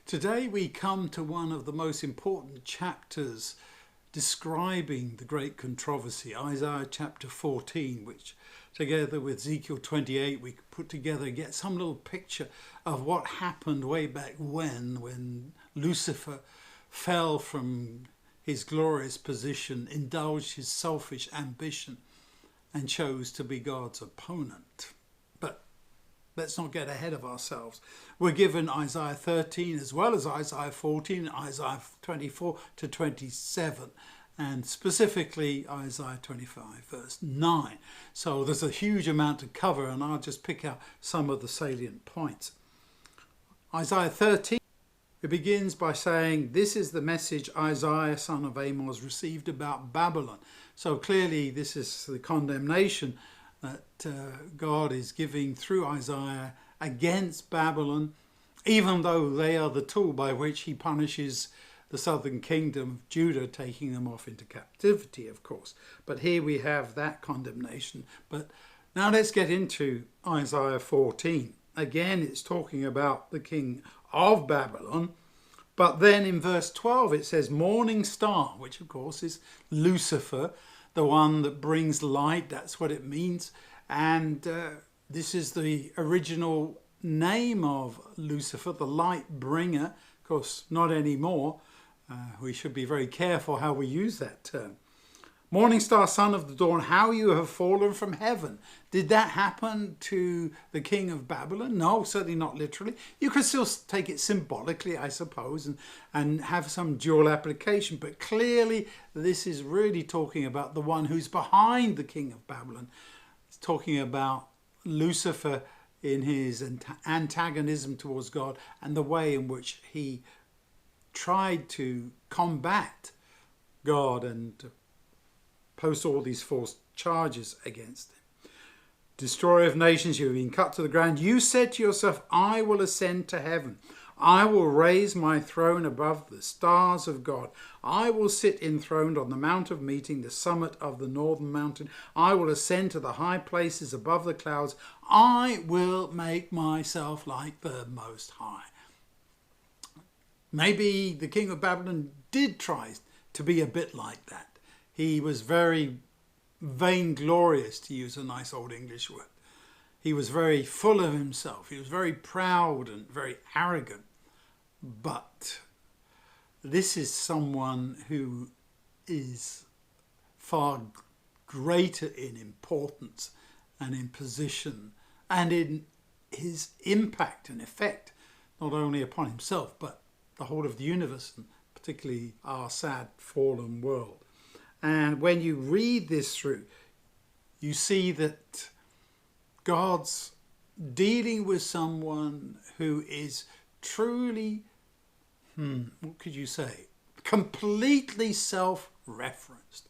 Today we come to one of the most important chapters describing the great controversy, Isaiah chapter 14, which together with Ezekiel 28 we could put together, get some little picture of what happened way back when Lucifer fell from his glorious position, indulged his selfish ambition and chose to be God's opponent. But let's not get ahead of ourselves. We're given Isaiah 13 as well as Isaiah 14, Isaiah 24 to 27, and specifically Isaiah 25 verse 9. So there's a huge amount to cover, and I'll just pick out some of the salient points. Isaiah 13, it begins by saying, this is the message Isaiah son of Amos received about Babylon. So clearly this is the condemnation that God is giving through Isaiah against Babylon, even though they are the tool by which he punishes the southern kingdom of Judah, taking them off into captivity, of course. But here we have that condemnation. But now let's get into Isaiah 14. Again, it's talking about the king of Babylon. But then in verse 12 it says, morning star, which of course is Lucifer, the one that brings light. That's what it means. And this is the original name of Lucifer, the light bringer. Of course, not anymore. We should be very careful how we use that term. Morning star, son of the dawn, how you have fallen from heaven. Did that happen to the king of Babylon? No, certainly not literally. You could still take it symbolically, I suppose, and have some dual application. But clearly, this is really talking about the one who's behind the king of Babylon. It's talking about Lucifer in his antagonism towards God and the way in which he tried to combat God and post all these false charges against him. Destroyer of nations, you have been cut to the ground. You said to yourself, I will ascend to heaven. I will raise my throne above the stars of God. I will sit enthroned on the mount of meeting, the summit of the northern mountain. I will ascend to the high places above the clouds. I will make myself like the Most High. Maybe the king of Babylon did try to be a bit like that. He was very vainglorious, to use a nice old English word. He was very full of himself. He was very proud and very arrogant. But this is someone who is far greater in importance and in position and in his impact and effect, not only upon himself, but the whole of the universe, and particularly our sad fallen world. And when you read this through, you see that God's dealing with someone who is truly, what could you say, completely self-referenced.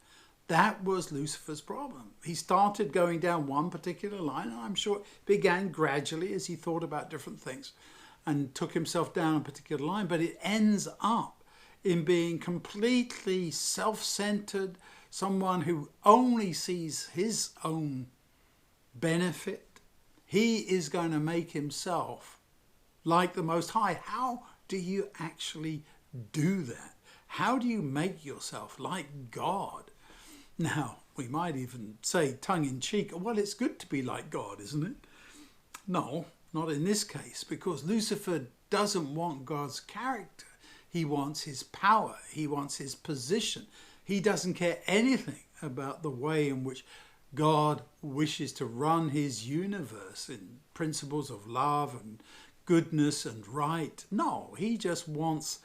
That was Lucifer's problem. He started going down one particular line, and I'm sure it began gradually as he thought about different things and took himself down a particular line, but it ends up in being completely self-centered, someone who only sees his own benefit. He is going to make himself like the Most High. How do you actually do that? How do you make yourself like God? Now, we might even say tongue-in-cheek, well, it's good to be like God, isn't it? No, not in this case, because Lucifer doesn't want God's character. He wants his power. He wants his position. He doesn't care anything about the way in which God wishes to run his universe in principles of love and goodness and right. No, he just wants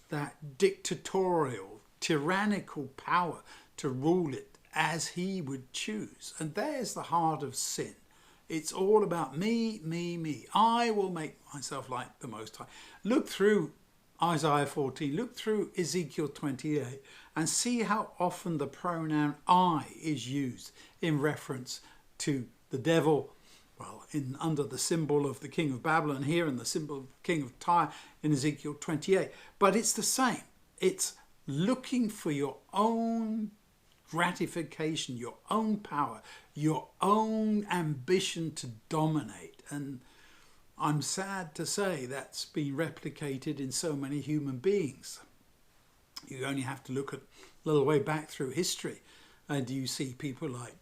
that dictatorial, tyrannical power to rule it as he would choose. And there's the heart of sin. It's all about me, me, me. I will make myself like the Most High. Look through Isaiah 14, look through Ezekiel 28 and see how often the pronoun I is used in reference to the devil, well, under the symbol of the king of Babylon here and the symbol of the king of Tyre in Ezekiel 28. But it's the same. It's looking for your own gratification, your own power, your own ambition to dominate. And I'm sad to say that's been replicated in so many human beings. You only have to look a little way back through history, and you see people like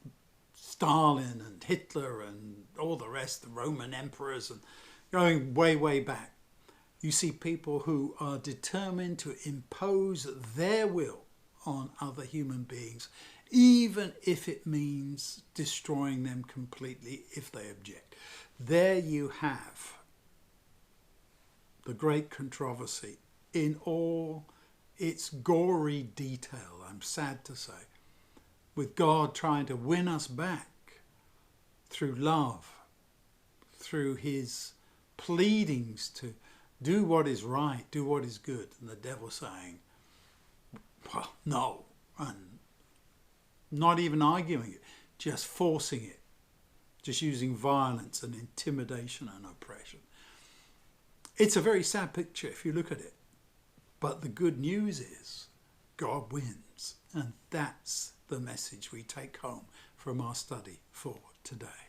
Stalin and Hitler and all the rest, the Roman emperors, and going way, way back. You see people who are determined to impose their will on other human beings, even if it means destroying them completely if they object. There you have the great controversy in all its gory detail, I'm sad to say, with God trying to win us back through love, through his pleadings to do what is right, do what is good, and the devil saying, well, no, and not even arguing it, just forcing it, just using violence and intimidation and oppression. It's a very sad picture if you look at it. But the good news is God wins. And that's the message we take home from our study for today.